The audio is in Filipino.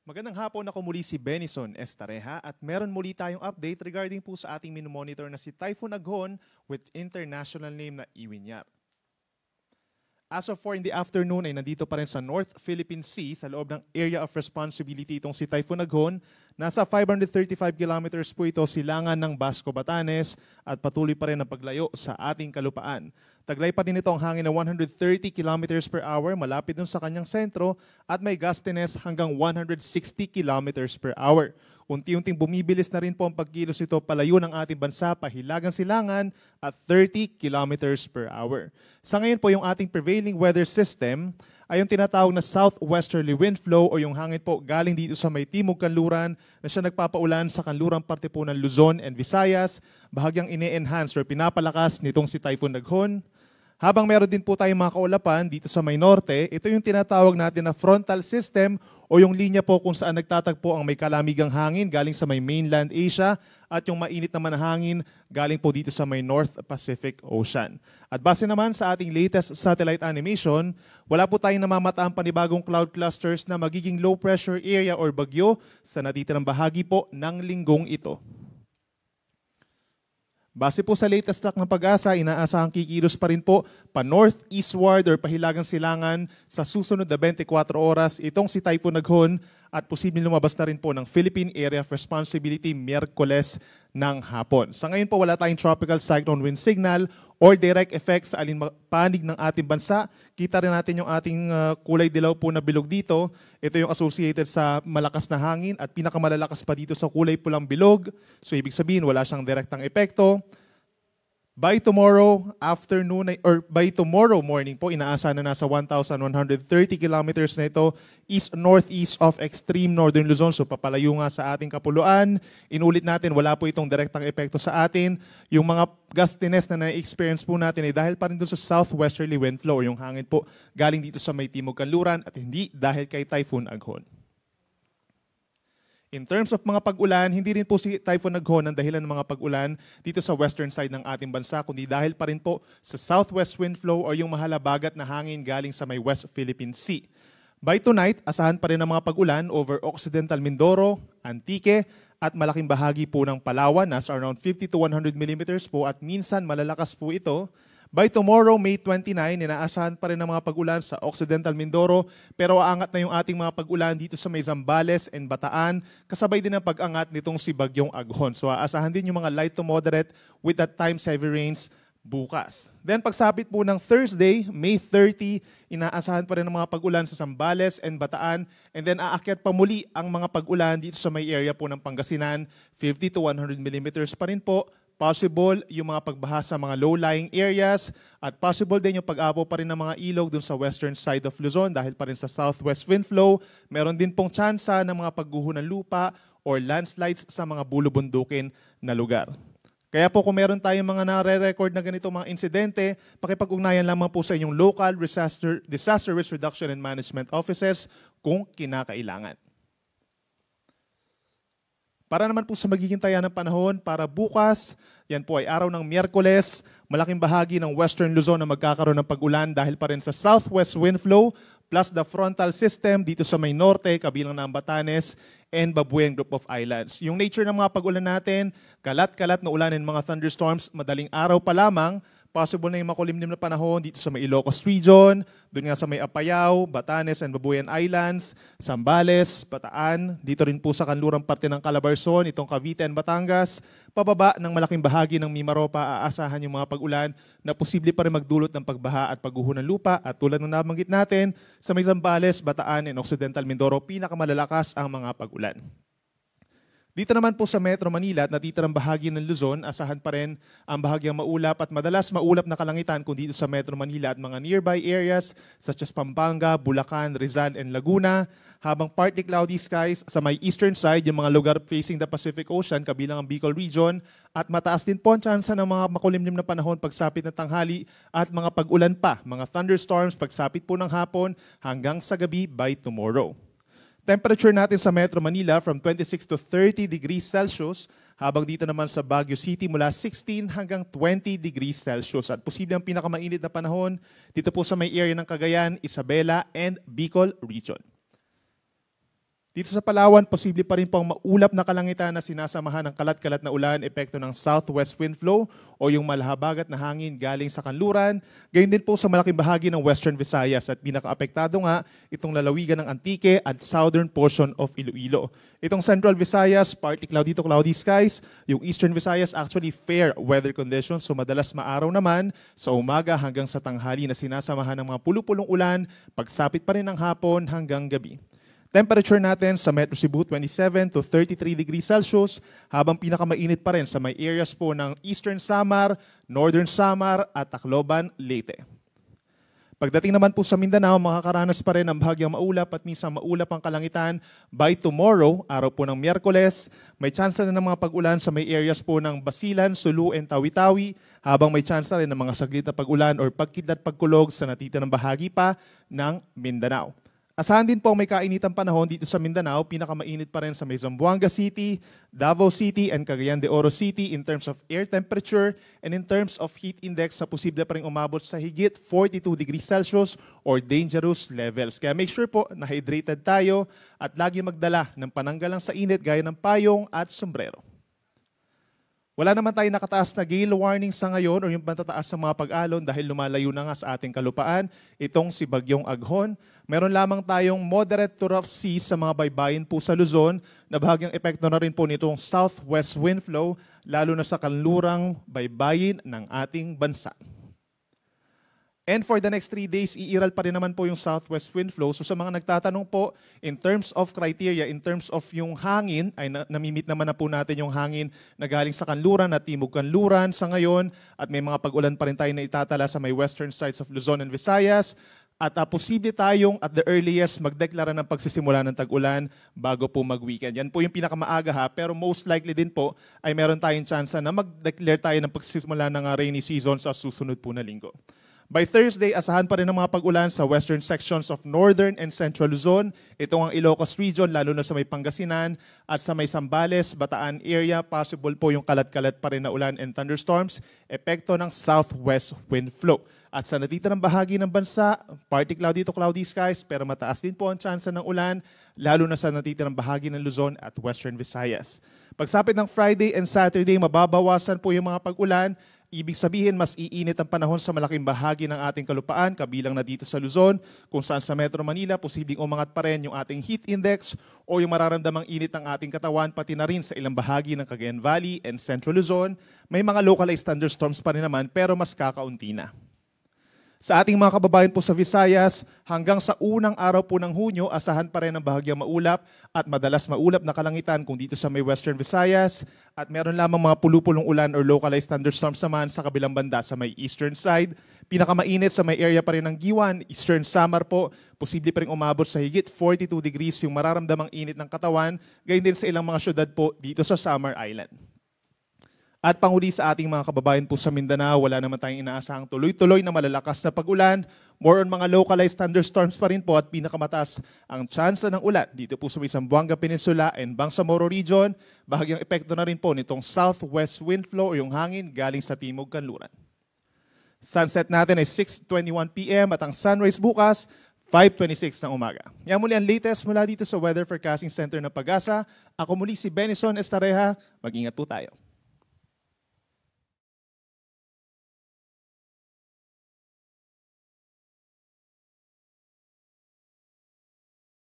Magandang hapon, ako muli si Benison Estareja at meron muli tayong update regarding po sa ating minomonitor na si Typhoon Aghon with international name na Iwinyar. As of 4 in the afternoon ay nandito pa rin sa North Philippine Sea sa loob ng area of responsibility itong si Typhoon Aghon. Nasa 535 kilometers po ito silangan ng Basco, Batanes at patuloy pa rin ang paglayo sa ating kalupaan. Taglay pa rin ito ang hangin na 130 kilometers per hour malapit dun sa kanyang sentro at may gustiness hanggang 160 kilometers per hour. Unti-unting bumibilis na rin po ang pagkilos ito palayo ng ating bansa, pahilagang silangan at 30 kilometers per hour. Sa ngayon po yung ating prevailing weather system ay yung tinatawag na southwesterly wind flow o yung hangin po galing dito sa may timog kanluran na siya nagpapaulan sa kanlurang parte po ng Luzon and Visayas, bahagyang ine-enhance or pinapalakas nitong si Typhoon Aghon. Habang meron din po tayong mga kaulapan dito sa may norte, ito yung tinatawag natin na frontal system o yung linya po kung saan nagtatagpo ang may kalamigang hangin galing sa may mainland Asia at yung mainit naman na hangin galing po dito sa may North Pacific Ocean. At base naman sa ating latest satellite animation, wala po tayong namamataang panibagong cloud clusters na magiging low pressure area or bagyo sa natitirang bahagi po ng linggong ito. Base po sa latest track ng Pag-asa, inaasahang kikilos pa rin po pa-northeastward or pahilagang silangan sa susunod na 24 oras itong si Typhoon Aghon at posibleng lumabas na rin po ng Philippine Area of Responsibility Miyerkules ng hapon. Sa ngayon po wala tayong tropical cyclone wind signal or direct effects sa alinpanig ng ating bansa. Kita rin natin yung ating kulay dilaw po na bilog dito. Ito yung associated sa malakas na hangin at pinakamalalakas pa dito sa kulay pulang bilog. So ibig sabihin wala siyang direktang epekto. By tomorrow afternoon or by tomorrow morning po, inaasahan na nasa 1,130 kilometers na ito east-northeast of extreme northern Luzon. So papalayo nga sa ating kapuluan. Inulit natin, wala po itong direktang epekto sa atin. Yung mga gustiness na na-experience po natin ay dahil pa rin doon sa southwesterly wind flow. Yung hangin po galing dito sa may timog kanluran at hindi dahil kay Typhoon Aghon. In terms of mga pag-ulan, hindi rin po si Typhoon Aghon ang dahilan ng mga pag-ulan dito sa western side ng ating bansa, kundi dahil pa rin po sa southwest wind flow o yung mahalabagat na hangin galing sa may West Philippine Sea. By tonight, asahan pa rin ang mga pag-ulan over Occidental Mindoro, Antique, at malaking bahagi po ng Palawan, nasa around 50 to 100 millimeters po at minsan malalakas po ito. By tomorrow, May 29, inaasahan pa rin ang mga pag-ulan sa Occidental Mindoro pero aangat na yung ating mga pag-ulan dito sa may Zambales and Bataan kasabay din ang pag-angat nitong si Bagyong Aghon. So aasahan din yung mga light to moderate with at times heavy rains bukas. Then pagsapit po ng Thursday, May 30, inaasahan pa rin ang mga pag-ulan sa Zambales and Bataan and then aakyat pa muli ang mga pag-ulan dito sa may area po ng Pangasinan, 50 to 100 millimeters pa rin po. Possible yung mga pagbaha sa mga low-lying areas at possible din yung pag-apo pa rin ng mga ilog dun sa western side of Luzon dahil pa rin sa southwest wind flow. Meron din pong tsansa ng mga pagguho ng lupa or landslides sa mga bulubundukin na lugar. Kaya po kung meron tayong mga nare-record na ganito mga insidente, pakipag-ugnayan lamang po sa inyong local disaster risk reduction and management offices kung kinakailangan. Para naman po sa magiging taya ng panahon, para bukas, yan po ay araw ng Miyerkules, malaking bahagi ng Western Luzon na magkakaroon ng pag-ulan dahil pa rin sa southwest wind flow plus the frontal system dito sa may norte, kabilang ng Batanes and Babuyan Group of Islands. Yung nature ng mga pag-ulan natin, kalat-kalat na ulan and mga thunderstorms, madaling araw pa lamang, possible na yung makulimlim na panahon dito sa may Ilocos Region, doon nga sa may Apayao, Batanes and Babuyan Islands, Zambales, Bataan, dito rin po sa kanlurang parte ng Calabarzon, itong Cavite and Batangas, pababa ng malaking bahagi ng Mimaropa, aasahan yung mga pag-ulan na posible pa rin magdulot ng pagbaha at pagguho ng lupa at tulad ng nabanggit natin, sa may Zambales, Bataan and Occidental Mindoro, pinakamalalakas ang mga pag-ulan. Dito naman po sa Metro Manila at natitirang bahagi ng Luzon, asahan pa rin ang bahagyang maulap at madalas maulap na kalangitan kung dito sa Metro Manila at mga nearby areas such as Pampanga, Bulacan, Rizal, and Laguna, habang partly cloudy skies sa may eastern side, yung mga lugar facing the Pacific Ocean, kabilang ang Bicol Region, at mataas din po ang tsansa ng mga makulimlim na panahon pagsapit ng tanghali at mga pag-ulan pa, mga thunderstorms pagsapit po ng hapon hanggang sa gabi by tomorrow. Temperature natin sa Metro Manila from 26 to 30 degrees Celsius, habang dito naman sa Baguio City mula 16 hanggang 20 degrees Celsius. At posible ang pinakamainit na panahon dito po sa may area ng Cagayan, Isabela, and Bicol Region. Dito sa Palawan, posible pa rin pong maulap na kalangitan na sinasamahan ng kalat-kalat na ulan, epekto ng southwest wind flow o yung malahabagat na hangin galing sa kanluran. Gayon din po sa malaking bahagi ng Western Visayas at pinaka-apektado nga itong lalawigan ng Antique at southern portion of Iloilo. Itong Central Visayas, partly cloudy to cloudy skies. Yung Eastern Visayas, actually fair weather conditions, so madalas maaraw naman sa umaga hanggang sa tanghali na sinasamahan ng mga pulupulong ulan, pagsapit pa rin ng hapon hanggang gabi. Temperature natin sa Metro Cebu, 27 to 33 degrees Celsius, habang pinakamainit pa rin sa may areas po ng Eastern Samar, Northern Samar at Tacloban, Leyte. Pagdating naman po sa Mindanao, makakaranas pa rin ng bahagyang maulap at minsan maulap ang kalangitan. By tomorrow, araw po ng Miyerkules, may chance na ng mga pag-ulan sa may areas po ng Basilan, Sulu, and Tawi-Tawi, habang may chance na rin ng mga saglit na pag-ulan or pagkidlat pagkulog sa natitirang bahagi pa ng Mindanao. Asahan din po may kainitang panahon dito sa Mindanao, pinakamainit pa rin sa may Zamboanga City, Davao City, and Cagayan de Oro City in terms of air temperature and in terms of heat index na posible pa rin umabot sa higit 42 degrees Celsius or dangerous levels. Kaya make sure po na hydrated tayo at lagi magdala ng pananggalang sa init gaya ng payong at sombrero. Wala naman tayo nakataas na gale warning sa ngayon o yung pantataas ng mga pag-alon dahil lumalayo na nga sa ating kalupaan itong si Bagyong Aghon. Meron lamang tayong moderate to rough seas sa mga baybayin po sa Luzon na bahagyang epekto na rin po nitong southwest wind flow lalo na sa kanlurang baybayin ng ating bansa. And for the next 3 days, iiral pa rin naman po yung southwest wind flow. So sa mga nagtatanong po, in terms of criteria, in terms of yung hangin, ay namimit naman na po natin yung hangin na galing sa kanluran at timog kanluran sa ngayon. At may mga pag-ulan pa rin tayo na itatala sa may western sides of Luzon and Visayas. At posible tayong at the earliest magdeklara ng pagsisimula ng tag-ulan bago po mag-weekend. Yan po yung pinakamaaga ha, pero most likely din po ay meron tayong chance na mag-declare tayo ng pagsisimula ng rainy season sa susunod po na linggo. By Thursday, asahan pa rin ng mga pag-ulan sa western sections of northern and central Luzon. Ito ang Ilocos region, lalo na sa may Pangasinan at sa may Zambales, Bataan area. Possible po yung kalat-kalat pa rin na ulan and thunderstorms. Epekto ng southwest wind flow. At sa natitirang bahagi ng bansa, partly cloudy to cloudy skies, pero mataas din po ang tsansa ng ulan, lalo na sa natitirang bahagi ng Luzon at Western Visayas. Pagsapit ng Friday and Saturday, mababawasan po yung mga pag-ulan. Ibig sabihin, mas iinit ang panahon sa malaking bahagi ng ating kalupaan, kabilang na dito sa Luzon, kung saan sa Metro Manila, posibleng umangat pa rin yung ating heat index o yung mararamdamang init ng ating katawan, pati na rin sa ilang bahagi ng Cagayan Valley and Central Luzon. May mga localized thunderstorms pa rin naman, pero mas kakaunti na. Sa ating mga kababayan po sa Visayas, hanggang sa unang araw po ng Hunyo, asahan pa rin ang bahagyang maulap at madalas maulap na kalangitan kung dito sa may Western Visayas at meron lamang mga pulupulong ulan or localized thunderstorms naman sa kabilang banda sa may eastern side. Pinakamainit sa may area pa rin ng Giwan, Eastern Samar po, posible pa rin umabot sa higit 42 degrees yung mararamdamang init ng katawan, gayon din sa ilang mga syudad po dito sa Samar Island. At panghuli sa ating mga kababayan po sa Mindanao, wala naman tayong inaasahang tuloy-tuloy na malalakas na pag-ulan. More on mga localized thunderstorms pa rin po at pinakamataas ang tsansa ng ulan dito po sa may Zamboanga Peninsula and Bangsamoro Region. Bahagyang epekto na rin po nitong southwest wind flow o yung hangin galing sa timog kanluran. Sunset natin ay 6:21 p.m. at ang sunrise bukas 5:26 ng umaga. Yan muli ang latest mula dito sa Weather Forecasting Center ng Pag-asa. Ako muli si Benison Estareja. Mag-ingat po tayo.